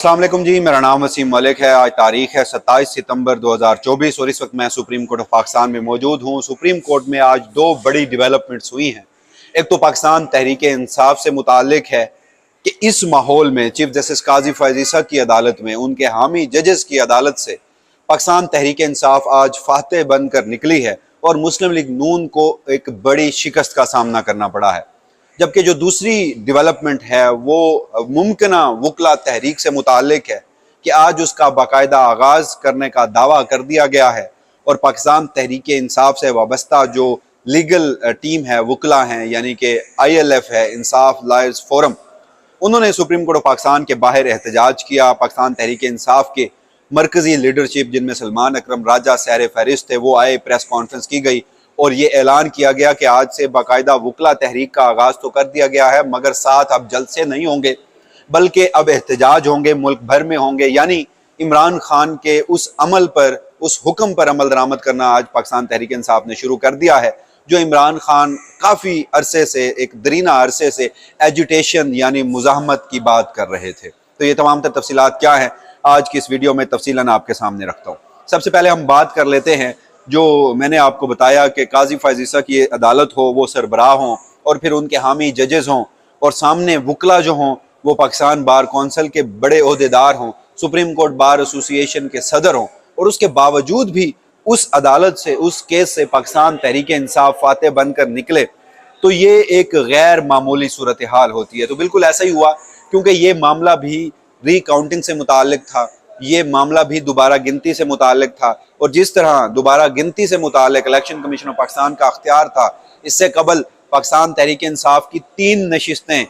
अस्सलाम वालेकुम जी, मेरा नाम वसीम मलिक है। आज तारीख है 27 सितंबर 2024 और इस वक्त मैं सुप्रीम कोर्ट ऑफ पाकिस्तान में मौजूद हूँ। सुप्रीम कोर्ट में आज दो बड़ी डेवलपमेंट्स हुई हैं। एक तो पाकिस्तान तहरीक इंसाफ से मुतालिक है कि इस माहौल में चीफ जस्टिस काजी फैज़ ईसा की अदालत में उनके हामी जजेस की अदालत से पाकिस्तान तहरीक इंसाफ आज फातह बनकर निकली है और मुस्लिम लीग नून को एक बड़ी शिकस्त का सामना करना पड़ा है। जबकि जो दूसरी डेवलपमेंट है वो मुमकिना वकला तहरीक से मुतालिक है कि आज उसका बाकायदा आगाज करने का दावा कर दिया गया है और पाकिस्तान तहरीक इंसाफ से वाबस्ता जो लीगल टीम है, वकला हैं, यानी कि ILF है, इंसाफ लॉयर्स फोरम, उन्होंने सुप्रीम कोर्ट ऑफ पाकिस्तान के बाहर एहतजाज किया। पाकिस्तान तहरीक इंसाफ के मरकजी लीडरशिप जिनमें सलमान अकरम राजा सैर फहरिस्त थे वो आए, प्रेस कॉन्फ्रेंस की गई और ये ऐलान किया गया कि आज से बाकायदा वकला तहरीक का आगाज तो कर दिया गया है, मगर साथ अब जलसे नहीं होंगे बल्कि अब एहतजाज होंगे, मुल्क भर में होंगे। यानी इमरान खान के उस अमल पर, उस हुक्म पर अमल दरामद करना आज पाकिस्तान तहरीक इंसाफ ने शुरू कर दिया है, जो इमरान खान काफ़ी अरसे से, एक दरीना अरसे से एजुटेशन यानी मुज़ाहमत की बात कर रहे थे। तो ये तमाम तफसीलात क्या हैं आज की इस वीडियो में तफसीलन आपके सामने रखता हूँ। सबसे पहले हम बात कर लेते हैं जो मैंने आपको बताया कि काजी फैज़ ईसा की अदालत हो, वो सरबराह हों और फिर उनके हामी जजेस हों और सामने वकला जो हों वो पाकिस्तान बार कौंसिल के बड़े ओहदेदार हों, सुप्रीम कोर्ट बार एसोसिएशन के सदर हों और उसके बावजूद भी उस अदालत से, उस केस से पाकिस्तान तहरीक इंसाफ फातह बनकर निकले, तो ये एक गैर मामूली सूरत हाल होती है। तो बिल्कुल ऐसा ही हुआ, क्योंकि ये मामला भी रिकाउंटिंग से मुताल्लिक था, ये मामला भी दोबारा गिनती से मुताल्लिक था और जिस तरह दोबारा गिनती से मुताल्लिक इलेक्शन कमीशन ऑफ पाकिस्तान का अख्तियार था, इससे कबल पाकिस्तान तहरीक इंसाफ की 3 नशिस्तें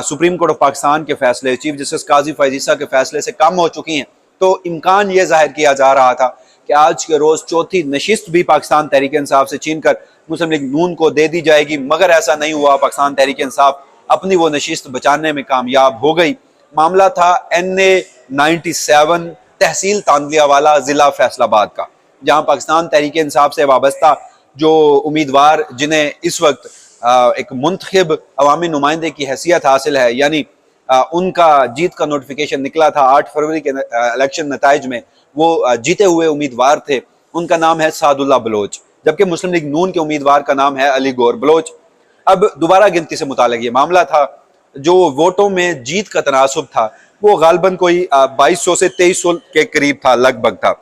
सुप्रीम कोर्ट ऑफ पाकिस्तान के फैसले, चीफ जस्टिस काजी फैज़ ईसा के फैसले से कम हो चुकी हैं। तो इम्कान ये जाहिर किया जा रहा था कि आज के रोज़ चौथी नशिस्त भी पाकिस्तान तहरीक इंसाफ से छीन कर मुस्लिम लीग नून को दे दी जाएगी, मगर ऐसा नहीं हुआ। पाकिस्तान तहरीक इंसाफ अपनी वो नशिस्त बचाने में कामयाब हो गई। मामला था NA 97 तहसील तांदलियावाला ज़िला फैसलाबाद का, जहां पाकिस्तान तहरीक इंसाफ से वाबस्ता जो उम्मीदवार जिन्हें इस वक्त एक मुंतखब अवामी नुमाइंदे की हैसियत हासिल है, यानी उनका जीत का नोटिफिकेशन निकला था 8 फरवरी के इलेक्शन नताइज में, वो जीते हुए उम्मीदवार थे। उनका नाम है सादुल्ला बलोच, जबकि मुस्लिम लीग नून के उम्मीदवार का नाम है अली गौर बलोच। अब दोबारा गिनती से मुताल्लिक ये मामला था, जो वोटों में जीत का तनासुब था वो गालबन कोई 2200 से 2300 के करीब था, लगभग था।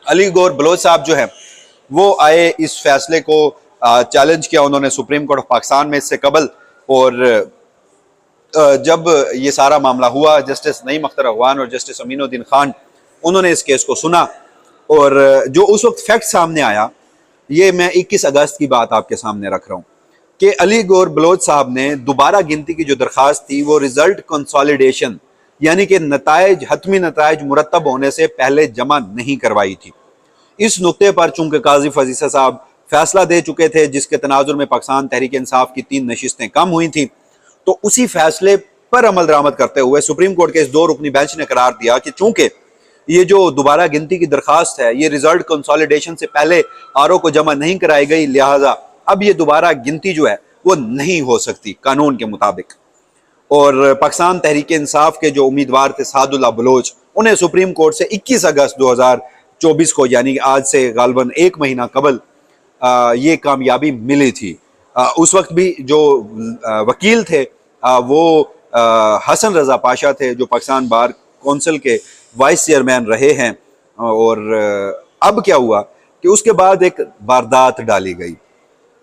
अली गौर बलोच साहब जो है वो आए, इस फैसले को चैलेंज किया उन्होंने सुप्रीम कोर्ट ऑफ पाकिस्तान में इससे कबल, और जब ये सारा मामला हुआ, जस्टिस नईम अख्तर अगवान और जस्टिस अमीनुद्दीन खान उन्होंने इस केस को सुना और जो उस वक्त फैक्ट सामने आया, ये मैं 21 अगस्त की बात आपके सामने रख रहा हूँ कि अली गौर बलोच साहब ने दोबारा गिनती की जो दरख्वास्त थी वो रिजल्ट कंसोलिडेशन यानी कि नताइज, हतमी नताइज मुरतब होने से पहले जमा नहीं करवाई थी। इस नुक्ते पर चूंकि काजी फैज़ ईसा साहब फैसला दे चुके थे, जिसके तनाजुर में पाकिस्तान तहरीक इंसाफ की 3 नशिस्तें कम हुई थी, तो उसी फैसले पर अमल दरामद करते हुए सुप्रीम कोर्ट के इस 2 रुकनी बेंच ने करार दिया कि चूंकि ये जो दोबारा गिनती की दरख्वास्त है ये रिजल्ट कंसोलिडेशन से पहले RO को जमा नहीं कराई गई, लिहाजा अब ये दोबारा गिनती जो है वो नहीं हो सकती कानून के मुताबिक। और पाकिस्तान तहरीक इंसाफ के जो उम्मीदवार थे सादुल्ला बलोच, उन्हें सुप्रीम कोर्ट से 21 अगस्त 2024 को, यानी आज से गालबन 1 महीना कबल ये कामयाबी मिली थी। उस वक्त भी जो वकील थे वो हसन रजा पाशा थे, जो पाकिस्तान बार कौंसिल के वाइस चेयरमैन रहे हैं। और अब क्या हुआ कि उसके बाद एक वारदात डाली गई,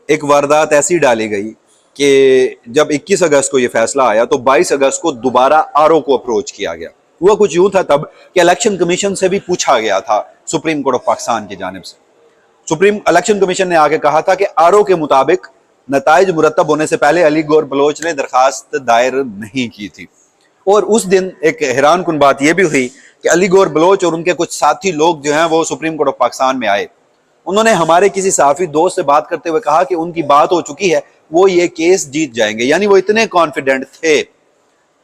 एक वारदात ऐसी डाली गई कि जब 21 अगस्त को ये फैसला आया तो 22 अगस्त को दोबारा RO को अप्रोच किया गया। हुआ कुछ यूं था तब कि इलेक्शन कमीशन से भी पूछा गया था सुप्रीम कोर्ट ऑफ पाकिस्तान की जानिब से। सुप्रीम इलेक्शन कमीशन ने आके कहा था कि RO के मुताबिक नताइज मुरतब होने से पहले अली गौर बलोच ने दरखास्त दायर नहीं की थी। और उस दिन एक हैरान कुन बात यह भी हुई कि अली गौर बलोच और उनके कुछ साथी लोग जो हैं वो सुप्रीम कोर्ट ऑफ पाकिस्तान में आए। उन्होंने हमारे किसी सहाफी दोस्त से बात करते हुए कहा कि उनकी बात हो चुकी है, वो ये केस जीत जाएंगे, यानी वो इतने कॉन्फिडेंट थे।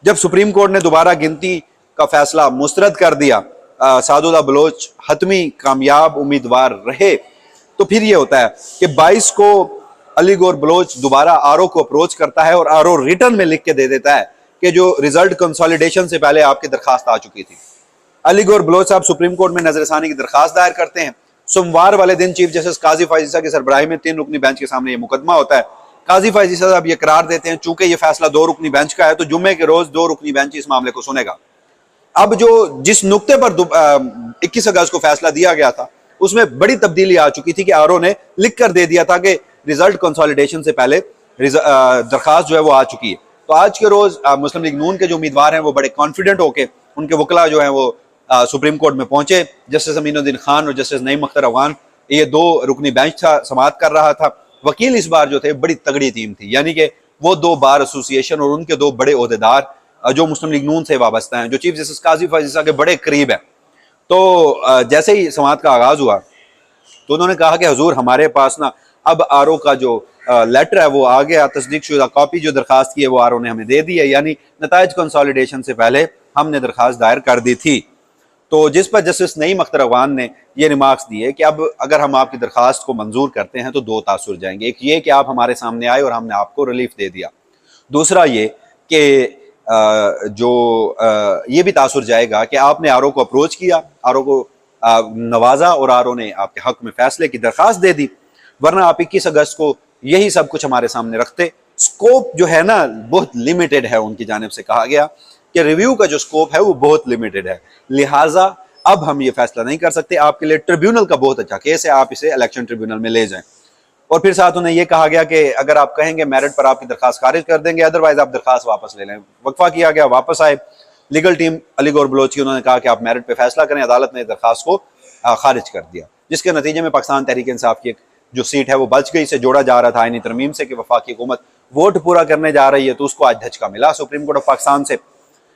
जब सुप्रीम कोर्ट ने दोबारा गिनती का फैसला मुस्तरद कर दिया, सादुल्ला बलोच हतमी कामयाब उम्मीदवार रहे, तो फिर ये होता है कि 22 को अली गौर बलोच दोबारा RO को अप्रोच करता है और RO रिटर्न में लिख के दे देता है कि जो रिजल्ट कंसोलिडेशन से पहले आपकी दरखास्त आ चुकी थी। अली गौर बलोच साहब सुप्रीम कोर्ट में नजरसानी की दरखास्त दायर करते हैं। सोमवार वाले दिन चीफ जस्टिस काजी फैज ईसा की सरबराही में 3 रुकनी बेंच के सामने ये मुकदमा होता है। काजी फैज ईसा साहब ये करार देते हैं, चूंकि ये फैसला 2 रुकनी बेंच का है तो जुम्मे के रोज 2 रुकनी बेंच इस मामले को सुनेगा। अब जो जिस नुक्ते पर 21 अगस्त को फैसला दिया गया था उसमें बड़ी तब्दीली आ चुकी थी कि आरओ ने लिख कर दे दिया था कि रिजल्ट कंसोलिडेशन से पहले दरखास्त जो है वो आ चुकी है। तो आज के रोज मुस्लिम लीग नून के जो उम्मीदवार हैं वो बड़े कॉन्फिडेंट होके उनके वकला जो है वो सुप्रीम कोर्ट में पहुंचे। जस्टिस अमीनुद्दीन खान और जस्टिस नईम अख्तर अफगान, ये 2 रुकनी बेंच था, समाअत कर रहा था। वकील इस बार जो थे बड़ी तगड़ी टीम थी, यानी कि वो 2 बार एसोसिएशन और उनके 2 बड़े ओहदेदार जो मुस्लिम लीग नून से वाबस्ता हैं, जो चीफ जस्टिस काजी फैज ईसा के बड़े करीब है। तो जैसे ही समाअत का आगाज हुआ तो उन्होंने कहा कि हुजूर हमारे पास ना अब आरओ का जो लेटर है वो आ गया, तस्दीक शुदा कॉपी जो दरखास्त की है वो आरओ ने हमें दे दी है, यानी नताइज कंसोलिडेशन से पहले हमने दरखास्त दायर कर दी थी। तो जिस पर जस्टिस नईम अख्तर अफगान ने ये रिमार्क्स दिए कि अब अगर हम आपकी दरखास्त को मंजूर करते हैं तो 2 तासुर जाएंगे। एक ये कि आप हमारे सामने आए और हमने आपको रिलीफ दे दिया, दूसरा ये कि ये भी तासुर जाएगा कि आपने आरओ को अप्रोच किया, आरओ को नवाजा और आरओ ने आपके हक में फैसले की दरखास्त दे दी, वरना आप 21 अगस्त को यही सब कुछ हमारे सामने रखते। स्कोप जो है ना बहुत लिमिटेड है, उनकी जानिब से कहा गया कि रिव्यू का जो स्कोप है वो बहुत लिमिटेड है, लिहाजा अब हम ये फैसला नहीं कर सकते। आपके लिए ट्रिब्यूनल का बहुत अच्छा केस है, आप इसे इलेक्शन ट्रिब्यूनल में ले जाएं। और फिर साथ उन्हें यह कहा गया कि अगर आप कहेंगे मेरिट पर आपकी दरखास्त खारिज कर देंगे, अदरवाइज आप दरखास्त वापस ले लें। वक्फा किया गया, वापस आए। लीगल टीम अली गौर बलोच की, उन्होंने कहा कि आप मेरिट पे फैसला करें। अदालत ने दरखास्त को खारिज कर दिया, जिसके नतीजे में पाकिस्तान तहरीक इंसाफ की एक जो सीट है वो बच गई। से जोड़ा जा रहा था आईनी तरमीम से कि वफाकी हुकूमत वोट पूरा करने जा रही है, तो उसको आज धचका मिला सुप्रीम कोर्ट ऑफ पाकिस्तान से।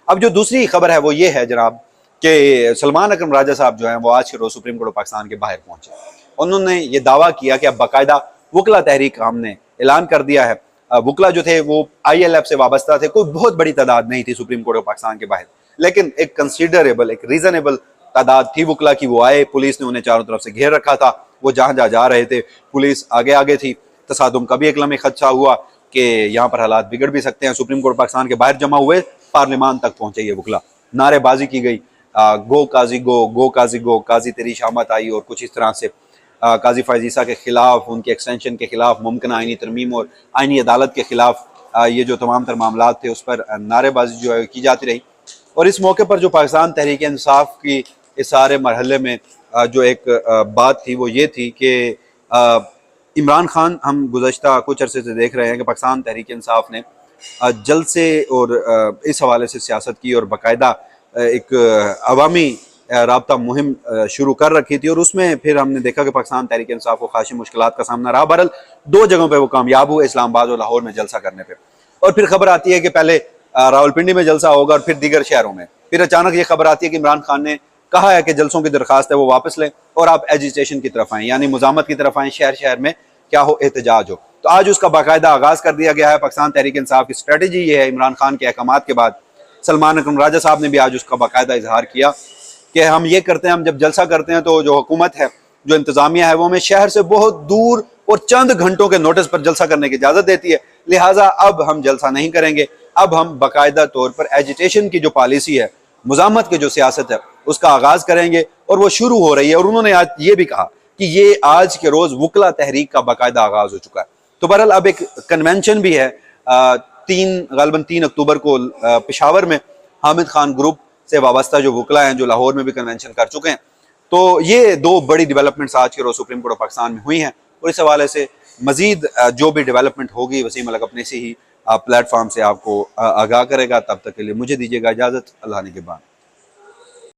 अब जो दूसरी खबर है वो ये है जनाब कि सलमान अकरम राजा साहब जो हैं वो आज के रोज सुप्रीम कोर्ट ऑफ पाकिस्तान के बाहर पहुंचे। उन्होंने ये दावा किया कि अब बाकायदा वकला तहरीक हमने ऐलान कर दिया है। वकला जो थे वो ILF से वाबस्ता थे, कोई बहुत बड़ी तादाद नहीं थी सुप्रीम कोर्ट ऑफ पाकिस्तान के बाहर, लेकिन एक कंसीडरेबल, एक रीजनेबल तादाद थी वकला की। वो आए, पुलिस ने उन्हें चारों तरफ से घेर रखा था, वो जहां जहां जा रहे थे पुलिस आगे आगे थी। तसादुम का भी एक लम्हे खदशा हुआ कि यहाँ पर हालात बिगड़ भी सकते हैं। सुप्रीम कोर्ट पाकिस्तान के बाहर जमा हुए, पार्लियामान तक पहुंचे ये वकला, नारेबाजी की गई, गो काजी गो, गो काजी गो, काजी तेरी शामत आई, और कुछ इस तरह से काजी फैज ईसा के खिलाफ, उनके एक्सटेंशन के खिलाफ, मुमकिन आईनी तरमीम और आईनी अदालत के खिलाफ ये जो तमाम तर मामला थे उस पर नारेबाजी जो है की जाती रही। और इस मौके पर जो पाकिस्तान तहरीक इंसाफ की इस सारे मरहले में जो एक बात थी वो ये थी कि इमरान खान, हम गुज़श्ता कुछ अरसे से देख रहे हैं कि पाकिस्तान तहरीक इंसाफ ने जलसे और इस हवाले से सियासत की और बाकायदा एक अवामी राब्ता मुहिम शुरू कर रखी थी, और उसमें फिर हमने देखा कि पाकिस्तान तहरीक इंसाफ को खासी मुश्किलात का सामना रहा। बहरहाल 2 जगहों पे वो कामयाब हुए, इस्लामाबाद और लाहौर में जलसा करने पे। और फिर खबर आती है कि पहले रावलपिंडी में जलसा होगा और फिर दीगर शहरों में। फिर अचानक ये खबर आती है कि इमरान खान ने कहा है कि जलसों की दरखास्त है वो वापस लें और आप एजिटेशन की तरफ आएँ, यानी मुजामत की तरफ आएँ, शहर शहर में क्या हो, एहतजाज हो। तो आज उसका बाकायदा आगाज कर दिया गया है। पाकिस्तान तहरीक इंसाफ की स्ट्रेटजी ये है, इमरान खान के अहकामात के बाद सलमान अकरम राजा साहब ने भी आज उसका बाकायदा इजहार किया कि हम ये करते हैं, हम जब जलसा करते हैं तो जो हुकूमत है, जो इंतजामिया है, वो हमें शहर से बहुत दूर और चंद घंटों के नोटिस पर जलसा करने की इजाजत देती है, लिहाजा अब हम जलसा नहीं करेंगे। अब हम बाकायदा तौर पर एजिटेशन की जो पॉलिसी है, मुजामत की जो सियासत है, उसका आगाज करेंगे, और वो शुरू हो रही है। और उन्होंने आज ये भी कहा कि ये आज के रोज वकला तहरीक का बाकायदा आगाज हो चुका है। तो बहरहाल अब एक कन्वेंशन भी है, गालिबन 3 अक्टूबर को पेशावर में हामिद खान ग्रुप से वाबस्ता जो वकला हैं, जो लाहौर में भी कन्वेंशन कर चुके हैं। तो ये 2 बड़ी डेवलपमेंट्स आज के रोज सुप्रीम कोर्ट ऑफ पाकिस्तान में हुई हैं, और इस हवाले से मजीद जो भी डेवलपमेंट होगी वसीम अलग अपने से ही प्लेटफॉर्म से आपको आगाह करेगा। तब तक के लिए मुझे दीजिएगा इजाजत, अल्लाह ने के बाद।